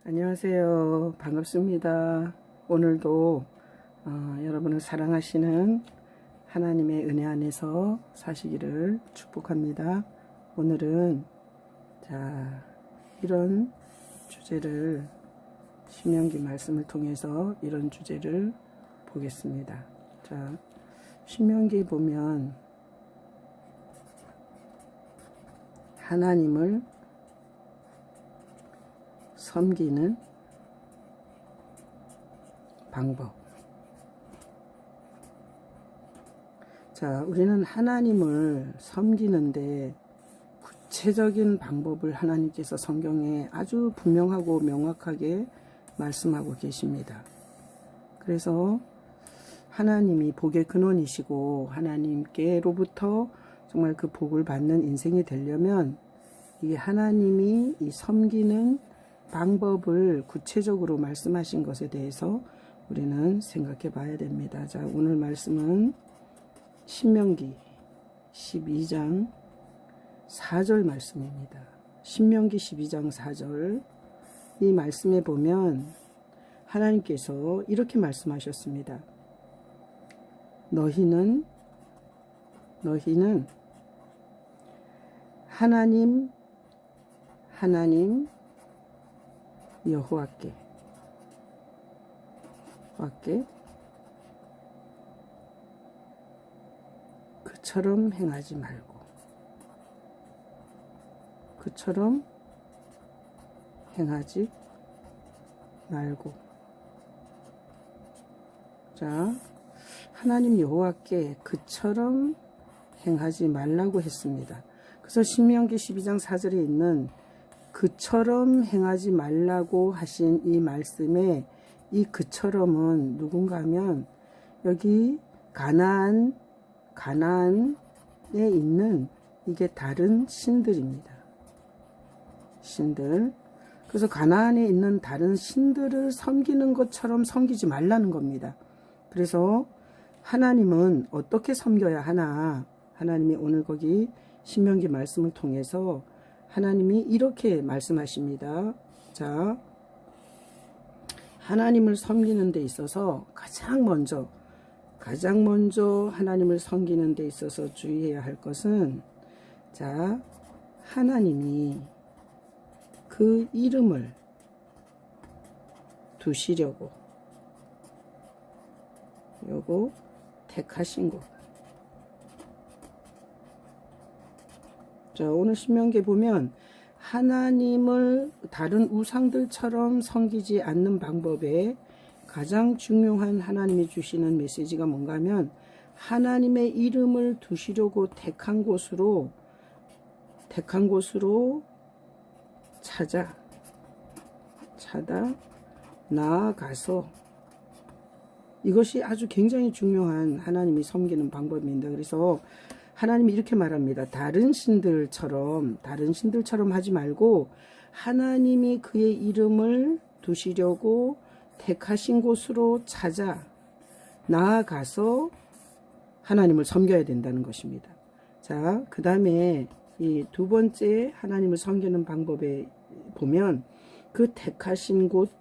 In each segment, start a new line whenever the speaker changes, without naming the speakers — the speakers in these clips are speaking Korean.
안녕하세요. 반갑습니다. 오늘도 여러분을 사랑하시는 하나님의 은혜 안에서 사시기를 축복합니다. 오늘은 이런 주제를 신명기 말씀을 통해서 이런 주제를 보겠습니다. 신명기 보면 하나님을 섬기는 방법. 우리는 하나님을 섬기는데 구체적인 방법을 하나님께서 성경에 아주 분명하고 명확하게 말씀하고 계십니다. 그래서 하나님이 복의 근원이시고 하나님께로부터 정말 그 복을 받는 인생이 되려면 이 하나님이 이 섬기는 방법을 구체적으로 말씀하신 것에 대해서 우리는 생각해 봐야 됩니다. 오늘 말씀은 신명기 12장 4절 말씀입니다. 신명기 12장 4절 이 말씀에 보면 하나님께서 이렇게 말씀하셨습니다. 너희는 하나님 여호와께 그처럼 행하지 말고 하나님 여호와께 그처럼 행하지 말라고 했습니다. 그래서 신명기 12장 4절에 있는 그처럼 행하지 말라고 하신 이 말씀에 이 그처럼은 누군가 하면 여기 가나안에 있는 이게 다른 신들입니다. 신들. 그래서 가나안에 있는 다른 신들을 섬기는 것처럼 섬기지 말라는 겁니다. 그래서 하나님은 어떻게 섬겨야 하나? 하나님이 오늘 거기 신명기 말씀을 통해서 하나님이 이렇게 말씀하십니다. 하나님을 섬기는 데 있어서 가장 먼저 하나님을 섬기는 데 있어서 주의해야 할 것은 하나님이 그 이름을 두시려고 요거 택하신 것. 오늘 신명기에 보면 하나님을 다른 우상들처럼 섬기지 않는 방법에 가장 중요한 하나님이 주시는 메시지가 뭔가 하면 하나님의 이름을 두시려고 택한 곳으로 찾아 나아가서 이것이 아주 굉장히 중요한 하나님이 섬기는 방법입니다. 그래서 하나님이 이렇게 말합니다. 다른 신들처럼 하지 말고 하나님이 그의 이름을 두시려고 택하신 곳으로 찾아 나아가서 하나님을 섬겨야 된다는 것입니다. 그 다음에 이 두 번째 하나님을 섬기는 방법에 보면 그 택하신 곳,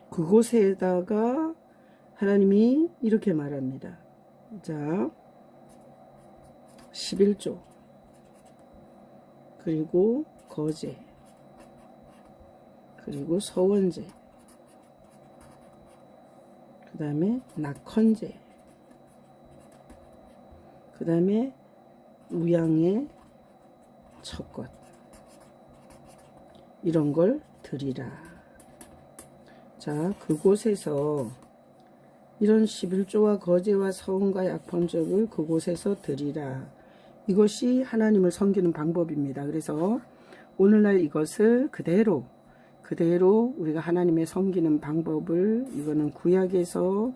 그곳에다가 하나님이 이렇게 말합니다. 11조 그리고 거제 그리고 서원제 그 다음에 낙헌제 그 다음에 우양의 첫것 이런 걸 드리라. 그곳에서 이런 11조와 거제와 서원과 약펀적을 그곳에서 드리라. 이것이 하나님을 섬기는 방법입니다. 그래서 오늘날 이것을 그대로 우리가 하나님의 섬기는 방법을 이거는 구약에서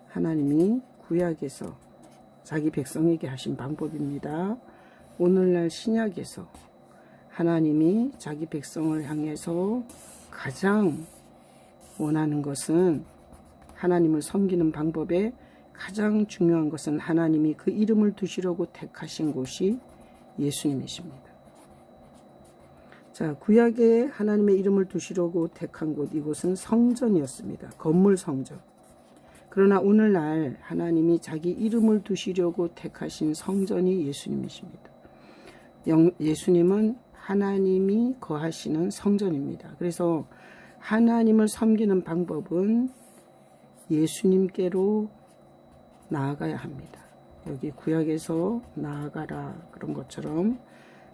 하나님이 자기 백성에게 하신 방법입니다. 오늘날 신약에서 하나님이 자기 백성을 향해서 가장 원하는 것은 하나님을 섬기는 방법에 가장 중요한 것은 하나님이 그 이름을 두시려고 택하신 곳이 예수님이십니다. 자, 구약에 하나님의 이름을 두시려고 택한 곳, 이곳은 성전이었습니다. 건물 성전. 그러나 오늘날 하나님이 자기 이름을 두시려고 택하신 성전이 예수님이십니다. 예수님은 하나님이 거하시는 성전입니다. 그래서 하나님을 섬기는 방법은 예수님께로 나아가야 합니다. 여기 구약에서 나아가라 그런 것처럼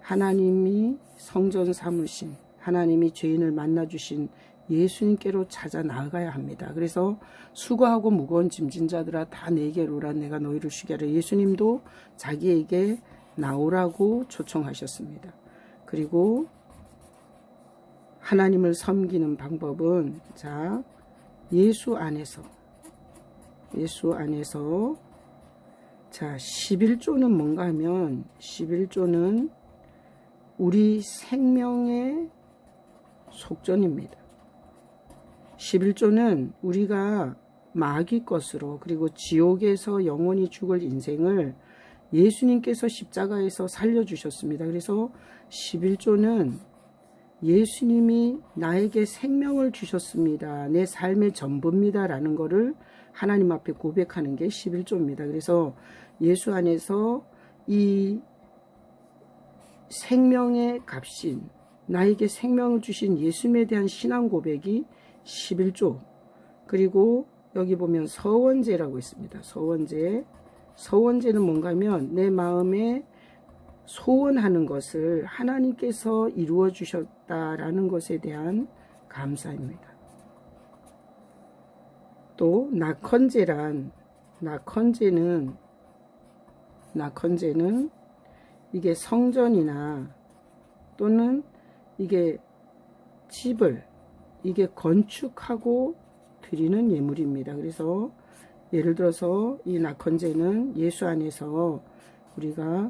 하나님이 성전 삼으신, 하나님이 죄인을 만나주신 예수님께로 찾아 나아가야 합니다. 그래서 수고하고 무거운 짐진 자들아 다 내게로 오라, 내가 너희를 쉬게 하라. 예수님도 자기에게 나오라고 초청하셨습니다. 그리고 하나님을 섬기는 방법은 자, 예수 안에서 자, 11조는 뭔가 하면 11조는 우리 생명의 속전입니다. 11조는 우리가 마귀 것으로 그리고 지옥에서 영원히 죽을 인생을 예수님께서 십자가에서 살려주셨습니다. 그래서 11조는 예수님이 나에게 생명을 주셨습니다. 내 삶의 전부입니다. 라는 것을 하나님 앞에 고백하는 게 11조입니다. 그래서 예수 안에서 이 생명의 값인, 나에게 생명을 주신 예수님에 대한 신앙 고백이 11조. 그리고 여기 보면 서원제라고 있습니다. 서원제는 뭔가 하면 내 마음에 소원하는 것을 하나님께서 이루어 주셨다라는 것에 대한 감사입니다. 또 낙헌제는 이게 성전이나 또는 이게 집을 이게 건축하고 드리는 예물입니다. 그래서 예를 들어서 이 낙헌제는 예수 안에서 우리가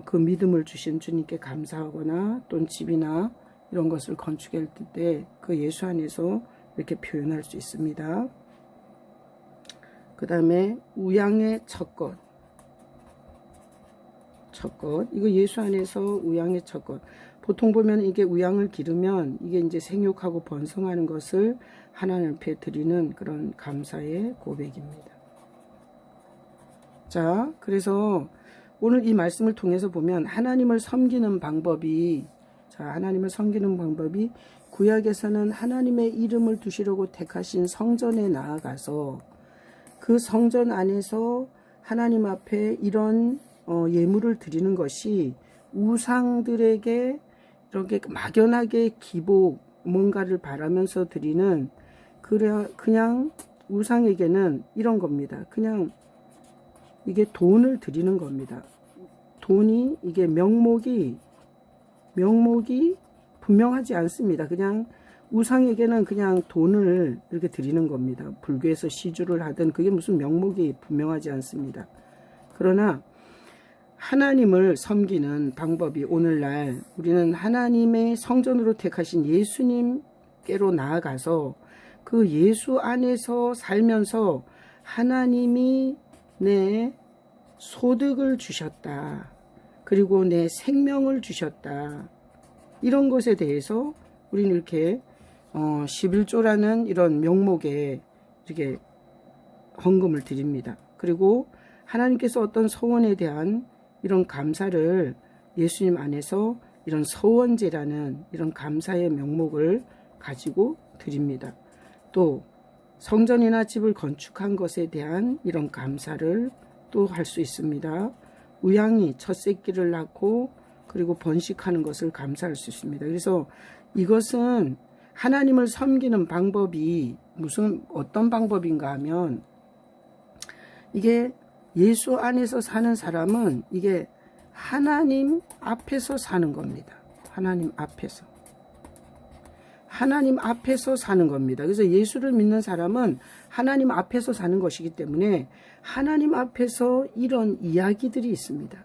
그 믿음을 주신 주님께 감사하거나 또는 집이나 이런 것을 건축할 때 그 예수 안에서 이렇게 표현할 수 있습니다. 그 다음에 우양의 첫것 이거 예수 안에서 우양의 첫것. 보통 보면 이게 우양을 기르면 이게 이제 생육하고 번성하는 것을 하나님 앞에 드리는 그런 감사의 고백입니다. 자, 그래서 오늘 이 말씀을 통해서 보면 하나님을 섬기는 방법이 구약에서는 하나님의 이름을 두시려고 택하신 성전에 나아가서 그 성전 안에서 하나님 앞에 이런 예물을 드리는 것이 우상들에게 이렇게 막연하게 기복 뭔가를 바라면서 드리는 그냥 우상에게는 이런 겁니다. 그냥 이게 돈을 드리는 겁니다. 돈이 이게 명목이 분명하지 않습니다. 그냥 우상에게는 그냥 돈을 이렇게 드리는 겁니다. 불교에서 시주를 하든 그게 무슨 명목이 분명하지 않습니다. 그러나 하나님을 섬기는 방법이 오늘날 우리는 하나님의 성전으로 택하신 예수님께로 나아가서 그 예수 안에서 살면서 하나님이 내 소득을 주셨다. 그리고 내 생명을 주셨다. 이런 것에 대해서 우리는 이렇게 11조라는 이런 명목에 이렇게 헌금을 드립니다. 그리고 하나님께서 어떤 소원에 대한 이런 감사를 예수님 안에서 이런 서원제라는 이런 감사의 명목을 가지고 드립니다. 또 성전이나 집을 건축한 것에 대한 이런 감사를 또 할 수 있습니다. 우양이 첫 새끼를 낳고 그리고 번식하는 것을 감사할 수 있습니다. 그래서 이것은 하나님을 섬기는 방법이 어떤 방법인가 하면 이게 예수 안에서 사는 사람은 이게 하나님 앞에서 사는 겁니다. 하나님 앞에서 사는 겁니다. 그래서 예수를 믿는 사람은 하나님 앞에서 사는 것이기 때문에 하나님 앞에서 이런 이야기들이 있습니다.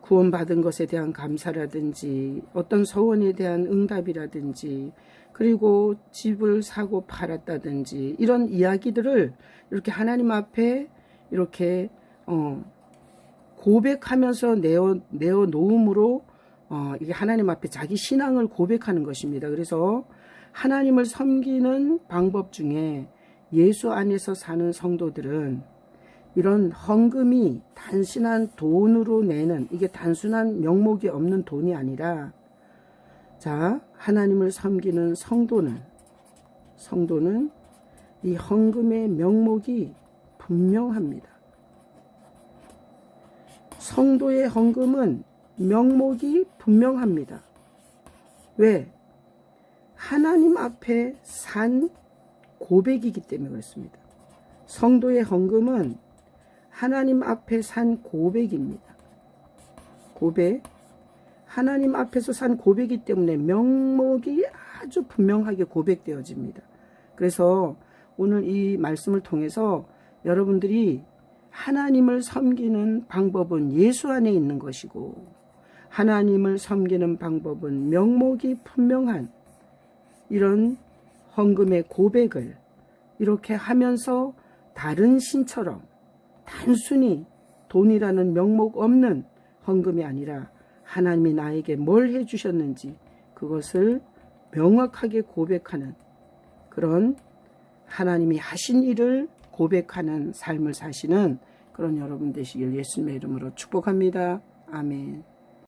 구원받은 것에 대한 감사라든지 어떤 소원에 대한 응답이라든지 그리고 집을 사고 팔았다든지 이런 이야기들을 이렇게 하나님 앞에 이렇게 고백하면서 내어 놓음으로 이게 하나님 앞에 자기 신앙을 고백하는 것입니다. 그래서 하나님을 섬기는 방법 중에 예수 안에서 사는 성도들은 이런 헌금이 단순한 돈으로 내는, 이게 단순한 명목이 없는 돈이 아니라, 자, 하나님을 섬기는 성도는 이 헌금의 명목이 분명합니다. 성도의 헌금은 명목이 분명합니다. 왜? 하나님 앞에 산 고백이기 때문에 그렇습니다. 성도의 헌금은 하나님 앞에 산 고백입니다. 고백. 하나님 앞에서 산 고백이기 때문에 명목이 아주 분명하게 고백되어집니다. 그래서 오늘 이 말씀을 통해서 여러분들이 하나님을 섬기는 방법은 예수 안에 있는 것이고, 하나님을 섬기는 방법은 명목이 분명한 이런 헌금의 고백을 이렇게 하면서 다른 신처럼 단순히 돈이라는 명목 없는 헌금이 아니라 하나님이 나에게 뭘 해주셨는지 그것을 명확하게 고백하는, 그런 하나님이 하신 일을 고백하는 삶을 사시는 그런 여러분 되시길 예수님의 이름으로 축복합니다. 아멘.